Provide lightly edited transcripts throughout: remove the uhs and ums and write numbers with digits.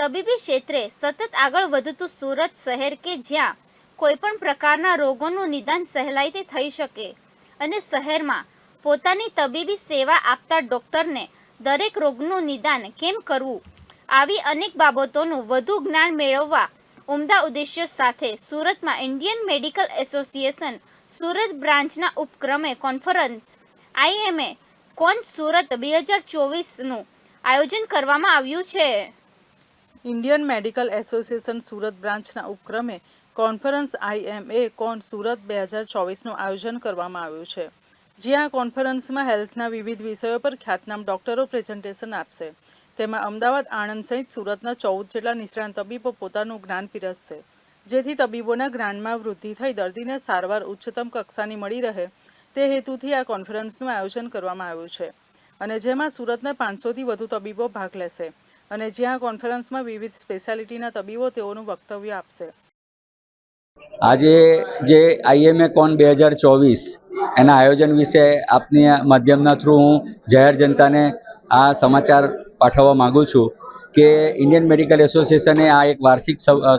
તબીબી ક્ષેત્રે સતત આગળ વધતું સુરત શહેર કે જ્યાં કોઈપણ પ્રકારના રોગોનું નિદાન સહેલાઈથી થઈ શકે અને શહેરમાં પોતાની તબીબી સેવા આપતા ડૉક્ટરને દરેક રોગનું નિદાન કેમ કરવું, આવી અનેક બાબતોનું વધુ જ્ઞાન મેળવવા ઉમદા ઉદ્દેશ્યો સાથે સુરતમાં ઇન્ડિયન મેડિકલ એસોસિએશન સુરત બ્રાન્ચના ઉપક્રમે કોન્ફરન્સ IMA કોન સુરત 2024નું આયોજન કરવામાં આવ્યું છે। ઇન્ડિયન મેડિકલ એસોસિએશન સુરત બ્રાન્ચના ઉપક્રમે કોન્ફરન્સ IMA કોન સુરત 2024નું આયોજન કરવામાં આવ્યું છે, જ્યાં કોન્ફરન્સમાં હેલ્થના વિવિધ વિષયો પર ખ્યાતનામ ડોક્ટરો પ્રેઝન્ટેશન આપશે। તેમાં અમદાવાદ, આણંદ સહિત સુરતના 14 જેટલા નિષ્ણાત તબીબો પોતાનું જ્ઞાન પીરસશે, જેથી તબીબોના જ્ઞાનમાં વૃદ્ધિ થઈ દર્દીને સારવાર ઉચ્ચતમ કક્ષાની મળી રહે તે હેતુથી આ કોન્ફરન્સનું આયોજન કરવામાં આવ્યું છે અને જેમાં સુરતના 500થી વધુ તબીબો ભાગ લેશે અને જ્યાં કોન્ફરન્સમાં વિવિધ સ્પેશિયાલિટીના તબીબો તેઓનું વક્તવ્ય આપશે। આજે જે IMA કોન 2024 એના આયોજન વિશે આપની માધ્યમના થ્રુ હું જાહેર જનતાને આ સમાચાર પાઠવવા માગું છું કે ઇન્ડિયન મેડિકલ એસોસિએશને આ એક વાર્ષિક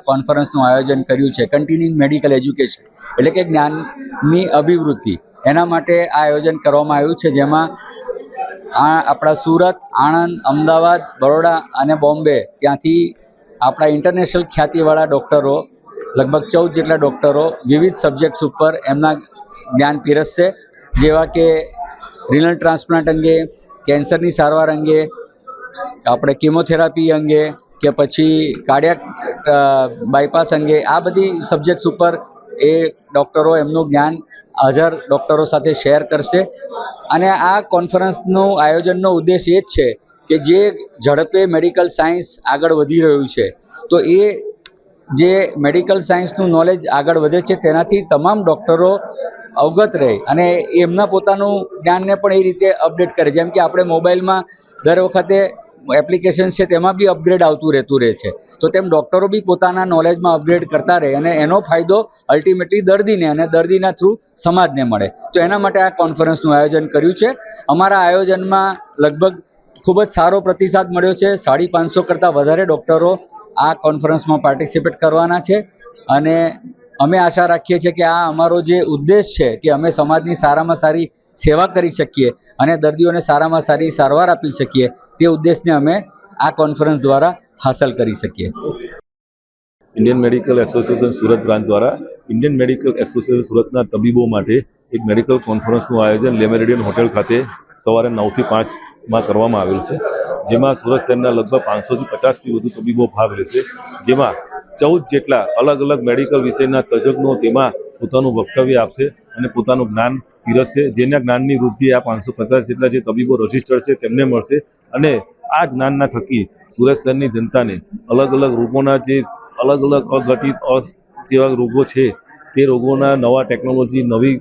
કોન્ફરન્સનું આયોજન કર્યું છે। કન્ટિન્યુઇંગ મેડિકલ એજ્યુકેશન એટલે કે જ્ઞાનની અભિવૃદ્ધિ, એના માટે આ આયોજન કરવામાં આવ્યું છે, જેમાં આપણા સુરત, આણંદ, અમદાવાદ, બરોડા અને બોમ્બે ત્યાંથી આપણા ઇન્ટરનેશનલ ખ્યાતિવાળા ડૉક્ટરો, લગભગ 14 જેટલા ડૉક્ટરો વિવિધ સબ્જેક્ટ્સ ઉપર એમના જ્ઞાન પીરસશે, જેવા કે રિનલ ટ્રાન્સપ્લાન્ટ અંગે, કેન્સરની સારવાર અંગે, આપણે કિમોથેરાપી અંગે કે પછી કાર્ડિયાક બાયપાસ અંગે, આ બધી સબ્જેક્ટ્સ ઉપર એ ડૉક્ટરો એમનું જ્ઞાન હાજર ડૉક્ટરો સાથે શેર કરશે। અને આ કોન્ફરન્સનું આયોજનનો ઉદ્દેશ એ જ છે કે જે ઝડપે મેડિકલ સાયન્સ આગળ વધી રહ્યું છે, તો એ જે મેડિકલ સાયન્સનું નોલેજ આગળ વધે છે તેનાથી તમામ ડૉક્ટરો અવગત રહે અને એમના પોતાનું જ્ઞાનને પણ એ રીતે અપડેટ કરે। જેમ કે આપણે મોબાઈલમાં દર વખતે એપ્લિકેશન છે તેમાં બી અપગ્રેડ આવતું રહેતું રહે છે, તો તેમ ડૉક્ટરો બી પોતાના નોલેજમાં અપગ્રેડ કરતા રહે અને એનો ફાયદો અલ્ટિમેટલી દર્દીને અને દર્દીના થ્રુ સમાજને મળે। તો એના માટે આ કોન્ફરન્સનું આયોજન કર્યું છે। અમારા આયોજનમાં લગભગ ખૂબ જ સારો પ્રતિસાદ મળ્યો છે। 550 કરતાં વધારે ડૉક્ટરો આ કોન્ફરન્સમાં પાર્ટિસિપેટ કરવાના છે અને અમે આશા રાખીએ છીએ કે આ અમારો જે ઉદ્દેશ છે કે અમે સમાજની સારામાં સારી સેવા કરી શકીએ અને દર્દીઓને સારામાં સારી સારવાર આપી શકીએ, તે ઉદ્દેશને અમે આ કોન્ફરન્સ દ્વારા હાંસલ કરી શકીએ। Indian medical association Surat branch દ્વારા ઇન્ડિયન મેડિકલ એસોસિએશન સુરતના તબીબો માટે એક મેડિકલ કોન્ફરન્સનું આયોજન લે મેરિડિયન હોટેલ ખાતે સવારે 9 થી 5 કરવામાં આવેલ છે, જેમાં સુરત શહેરના લગભગ 550થી વધુ તબીબો ભાગ લેશે, જેમાં 14 જેટલા અલગ અલગ મેડિકલ વિષયના તજજ્ઞો તેમાં પોતાનું વક્તવ્ય આપશે અને પોતાનું જ્ઞાન પીરસશે, જેના જ્ઞાનની વૃદ્ધિ આ 550 જેટલા જે તબીબો રજિસ્ટર્ડ છે તેમને મળશે અને આ જ્ઞાનના થકી સુરત શહેરની જનતાને અલગ અલગ રોગોના જે અલગ અલગ અઘટિત જેવા રોગો છે તે રોગોના નવા ટેકનોલોજી, નવી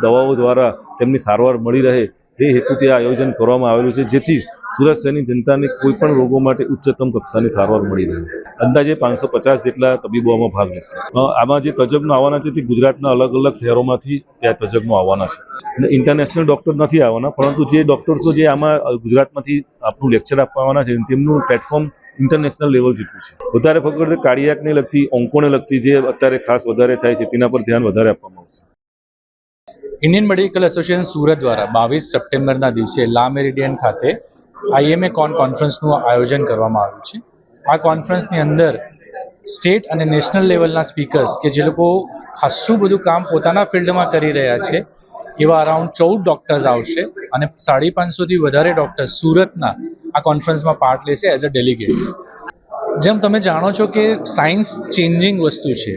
દવાઓ દ્વારા તેમની સારવાર મળી રહે એ હેતુથી આ આયોજન કરવામાં આવેલું છે, જેથી સુરત શહેરની જનતાને કોઈ પણ રોગો માટે ઉચ્ચતમ કક્ષાની સારવાર મળી રહે। અંદાજે 550 જેટલા તબીબો આમાં ભાગ લેશે। આમાં જે તજજ્ઞો આવવાના છે તે ગુજરાતના અલગ અલગ શહેરોમાંથી ત્યાં તજજ્ઞો આવવાના છે અને ઇન્ટરનેશનલ ડૉક્ટર નથી આવવાના, પરંતુ જે ડૉક્ટર્સો જે આમાં ગુજરાતમાંથી આપણું લેક્ચર આપવાના છે તેમનું પ્લેટફોર્મ ઇન્ટરનેશનલ લેવલ જેટલું છે। વધારે ફક્ત કાર્ડિયાકને લગતી, ઓન્કોને લગતી જે અત્યારે ખાસ વધારે થાય છે તેના પર ધ્યાન વધારે આપવામાં આવશે। ઇન્ડિયન મેડિકલ એસોસિએશન સુરત દ્વારા 22 સપ્ટેમ્બરના દિવસે લા મેરિડિયન ખાતે IMA કોન કોન્ફરન્સનું આયોજન કરવામાં આવ્યું છે। આ કોન્ફરન્સની અંદર સ્ટેટ અને નેશનલ લેવલના સ્પીકર્સ કે જે લોકો ખાસું બધું કામ પોતાના ફિલ્ડમાં કરી રહ્યા છે એવા અરાઉન્ડ 14 ડૉક્ટર્સ આવશે અને 550થી વધારે ડૉક્ટર્સ સુરતના આ કોન્ફરન્સમાં પાર્ટ લેશે એઝ અ ડેલિગેટ્સ। જેમ તમે જાણો છો કે સાયન્સ ચેન્જિંગ વસ્તુ છે,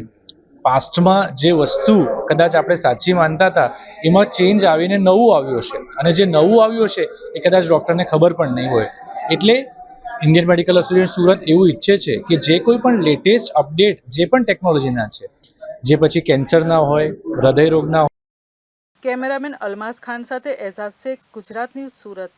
પાસ્ટમાં જે વસ્તુ કદાચ આપણે સાચી માનતા હતા એમાં ચેન્જ આવીને નવું આવ્યું છે અને જે નવું આવ્યું છે એ કદાચ ડૉક્ટરને ખબર પણ નહીં હોય, એટલે ઇન્ડિયન મેડિકલ એસોસિએશન સુરત એવું ઈચ્છે છે કે જે કોઈ પણ લેટેસ્ટ અપડેટ જે પણ ટેકનોલોજીના છે, જે પછી કેન્સરના હોય, હૃદય રોગના હોય। કેમેરામેન અલમાસ ખાન સાથે એઝાઝ શેખ, ગુજરાત ન્યૂઝ, સુરત।